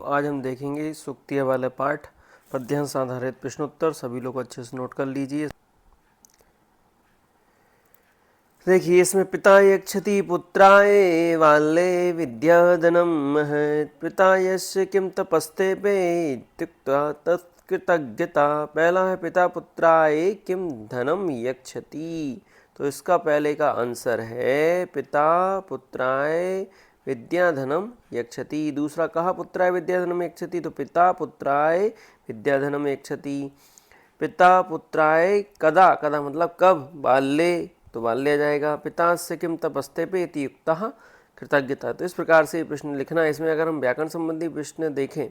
आज हम देखेंगे सूक्तिया वाले पाठ पद्यांश आधारित प्रश्नोत्तर। सभी लोग अच्छे से नोट कर लीजिए। देखिए, इसमें पिता यक्षति पुत्राय वाल्ये विद्याधनं महत्, पिता यस्य किं तपस्ते पे इत्युक्त्वा तत्कृतज्ञता। पहला है पिता पुत्राय किम धनम यक्षति, तो इसका पहले का आंसर है पिता पुत्राय विद्याधनम यक्षति। दूसरा, कहा पुत्राय विद्याधनम यक्षति, तो पिता पुत्राय विद्याधनम यक्षति। पिता पुत्राय कदा, कदा मतलब कब, बाल्ये, तो बाल्य आ जाएगा। पिता से किम तपस्ते पे इति युक्तः कृतज्ञता। तो इस प्रकार से प्रश्न लिखना है। इसमें अगर हम व्याकरण संबंधी प्रश्न देखें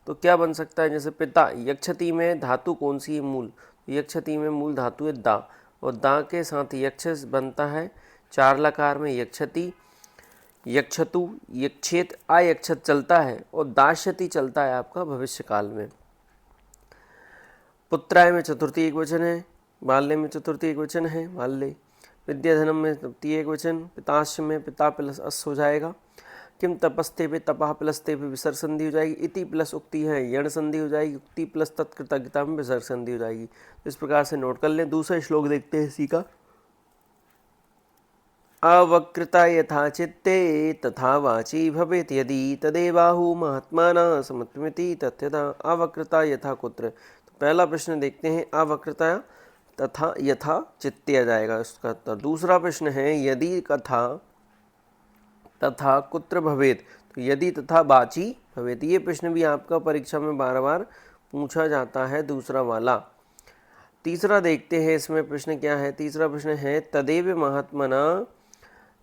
तो क्या बन सकता है, जैसे पिता यक्षति में धातु कौन सी है, मूल, यक्षति में मूल धातु है दा, और दा के साथ यक्ष बनता है, चार लकार में यक्षति, यक्षतु, यक्षेत, आयक्षत चलता है और दाश्यति चलता है आपका भविष्य काल में। पुत्राय में चतुर्थी एक वचन है, बाल्य में चतुर्थी एक वचन है बाल्य, विद्याधनम में तृतीय एक वचन, पिताश्च में पिता प्लस अस हो जाएगा। किम तपस्ते पे तपा प्लस ते पे विसर्ग संधि हो जाएगी। इति प्लस उक्ति है यण संधि हो जाएगी। उक्ति प्लस तत्कृतज्ञता में विसर्ग संधि हो जाएगी। तो इस प्रकार से नोट कर लें। दूसरा श्लोक देखते हैं इसी का। अवक्रता यथा चित्ते तथा वाची भवेत् यदि तदेवाहु महात्माना समत्वमिति तथ्यता। अवक्रता यथा कुत्र, तो पहला प्रश्न देखते हैं, अवक्रता तथा यथा चित्ते आ जाएगा उसका उत्तर। दूसरा प्रश्न है यदि कथा तथा कुत्र भवेत्, तो यदि तथा बाची भवेत्। ये प्रश्न भी आपका परीक्षा में बार बार पूछा जाता है, दूसरा वाला। तीसरा देखते हैं इसमें प्रश्न क्या है। तीसरा प्रश्न है तदेव महात्मना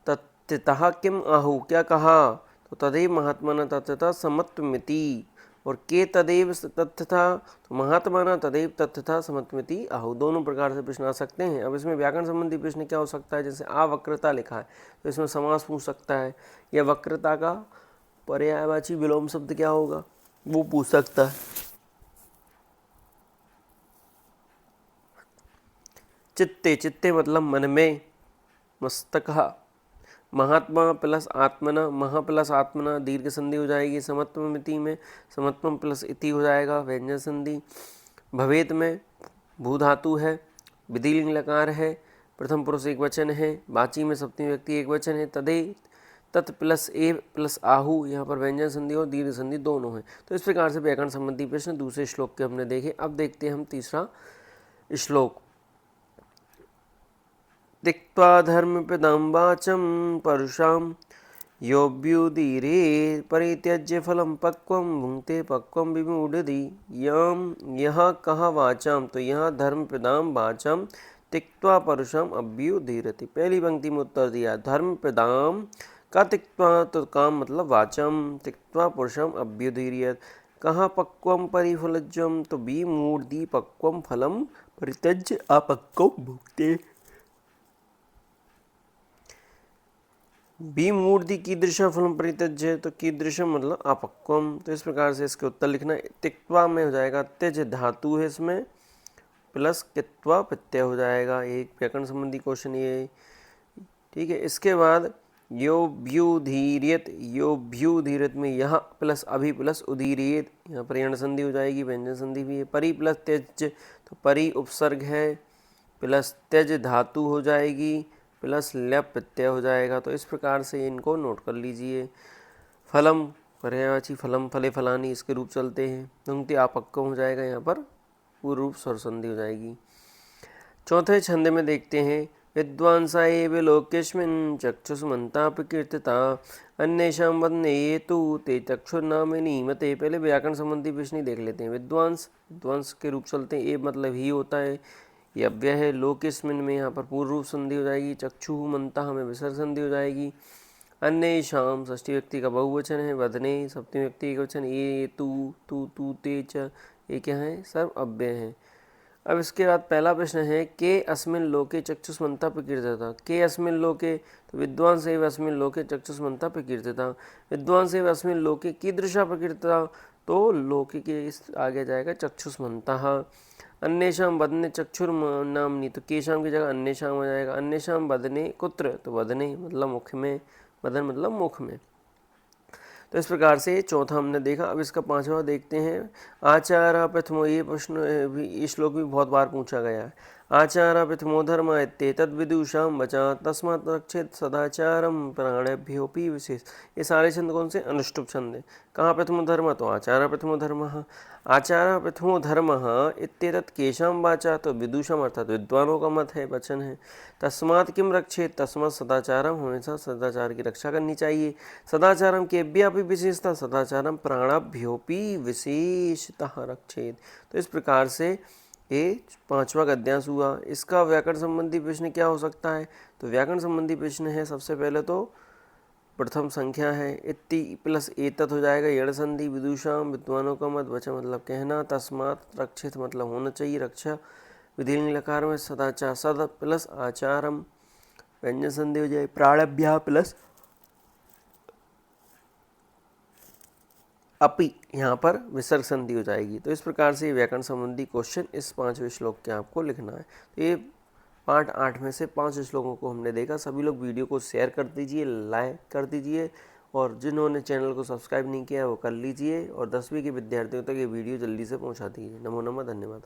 तथ्यतः किम आहु, क्या कहा, तो तदेव महात्मना तथ्यतः समत्वमिति। और के तदेव तथ्यथा, तो महात्माना तदेव तथ्यथा समत्वमिति आहु। दोनों प्रकार से प्रश्न आ सकते हैं। अब इसमें व्याकरण संबंधी प्रश्न क्या हो सकता है, जैसे आवक्रता लिखा है तो इसमें समास पूछ सकता है, या वक्रता का पर्यायवाची विलोम शब्द क्या होगा वो पूछ सकता है। चित्ते, चित्ते मतलब मन में, मस्तक। महात्मा प्लस आत्मना, महा प्लस आत्मना दीर्घ संधि हो जाएगी। समत्वमिति में समत्वम प्लस इति हो जाएगा व्यंजन संधि। भवेत में भू धातु है, विधिलिंग लकार है, प्रथम पुरुष एक वचन है, बाची में सप्तमी व्यक्ति एक वचन है। तदे तत् प्लस ए प्लस आहु, यहाँ पर व्यंजन संधि और दीर्घ संधि दोनों हैं। तो इस प्रकार से व्याकरण संबंधी प्रश्न दूसरे श्लोक के हमने देखे। अब देखते हैं हम तीसरा श्लोक। त्यक्त्वा धर्मप्रदां वाचं परुषां योऽभ्युदीरे परित्यज्य फलं पक्वं भुङ्क्ते पक्वं विमूढधि। यह कहा वाचाम, तो यहाँ धर्मप्रदां वाचां त्यक्त्वा परुषां अभ्युदीरति। पहली पंक्ति में उत्तर दिया धर्मप्रदां का त्यक्त्वा, तो काम मतलब वाचां, त्यक्त्वा पुरुषां अभ्युदीरयत्। कहाँ पक्वं परिफलज्यं, तो विमूढधि पक्वं फलं परित्यज्य अपक्वं भुङ्क्ते। विमूर्ति कीदृशं फलम परित्यज्य, तो कीदृशम मतलब अपक्वम। तो इस प्रकार से इसके उत्तर लिखना है। तिक्त्वा में हो जाएगा त्यज धातु है इसमें, प्लस कित्वा प्रत्यय हो जाएगा। एक व्याकरण संबंधी क्वेश्चन ये, ठीक है। इसके बाद योऽभ्युदीर्यत, योऽभ्युदीर्यत में यह प्लस अभी प्लस उदीर्यत, यहाँ पर यण संधि हो जाएगी, व्यंजन संधि भी है। परि प्लस त्यज, तो परि उपसर्ग है, प्लस त्यज धातु हो जाएगी, प्लस ल्यप प्रत्यय हो जाएगा। तो इस प्रकार से इनको नोट कर लीजिए। फलम पर्यायवाची फलम, फले फलानी इसके रूप चलते हैं। भुङ्क्ते आपक्व हो जाएगा, यहाँ पर पूर्व रूप स्वर संधि हो जाएगी। चौथे छंद में देखते हैं विद्वांसा एव लोकेस्मिन् चक्षुष्मन्ता प्रकीर्तिता अन्येषां वदने तु ते चक्षुर्नाम्नि मते। पहले व्याकरण संबंधी प्रश्न देख लेते हैं। विद्वांस, विद्वांस के रूप चलते हैं, ए मतलब ही होता है, ये अव्यय है। लोकेस्मिन में यहाँ पर पूर्व रूप संधि हो जाएगी। चक्षु मनता में विसर्ग संधि हो जाएगी। अन्य शाम षष्ठी व्यक्ति का बहुवचन है। वदने सप्तमी व्यक्ति का वचन। ये तू ते च, ये क्या है, सब अव्यय हैं। अब इसके बाद पहला प्रश्न है के अस्मिन लोके चक्षुष्मन्ता प्रकीर्तिता। के अस्मिन लोके, तो विद्वांस एव अस्मिन लोके चक्षुष्मन्ता प्रकीर्तिता। विद्वांस एव अस्मिन लोके कीदृशा प्रकीर्तिता, तो लोके के इस आगे जाएगा चक्षुष्मन्तः। अन्येषां वदने चक्षुर्नाम्नि, तो केशाम की जगह अन्येषाम हो जाएगा। अन्येषां वदने कुत्र, तो वदने मतलब मुख में, वदन मतलब मुख में। तो इस प्रकार से चौथा हमने देखा। अब इसका पांचवा देखते हैं। आचार प्रथमो, ये प्रश्न भी, ये श्लोक भी बहुत बार पूछा गया है। आचार प्रथमो धर्म इत्येतद् विदुषां वचा तस्मात् रक्षेत् सदाचारं प्राणेभ्योऽपि विशेष। ये सारे छंद कौन से? अनुष्टुप छंद है। कहाँ प्रथमो धर्म? तो आचार प्रथमो धर्म। आचार प्रथमो धर्म इत्येतत् केषां वाचा? तो विदुषां अर्थात विद्वानों का मत है, वचन है। तस्मात् किम रक्षेत्? तस्मात् सदाचारम, हमेशा सदाचार की रक्षा करनी चाहिए। सदाचारम केभ्यः विशेषतः सदाचारम प्राणाभ्योऽपि विशेषतः रक्षेत्। तो इस प्रकार से ये पांचवा गद्यांश हुआ। इसका व्याकरण संबंधी प्रश्न क्या हो सकता है? तो व्याकरण संबंधी प्रश्न है सबसे पहले तो प्रथम संख्या है, इति प्लस एतत् हो जाएगा यड़ संधि, विदुषाम विद्वानों का मत, वचन मतलब कहना, तस्मात् रक्षित मतलब होना चाहिए, रक्षा विधिलिंग लकार में, सदाचार सद प्लस आचारम व्यंजन संधि हो जाए, प्राणभ्या प्लस अपि, यहाँ पर विसर्ग संधि हो जाएगी। तो इस प्रकार से व्याकरण संबंधी क्वेश्चन इस पांचवें श्लोक के आपको लिखना है। तो ये पार्ट 8 में से 5 श्लोकों को हमने देखा। सभी लोग वीडियो को शेयर कर दीजिए, लाइक कर दीजिए, और जिन्होंने चैनल को सब्सक्राइब नहीं किया है वो कर लीजिए, और 10वीं के विद्यार्थियों तक ये वीडियो जल्दी से पहुंचा दीजिए। नमो नमः, धन्यवाद।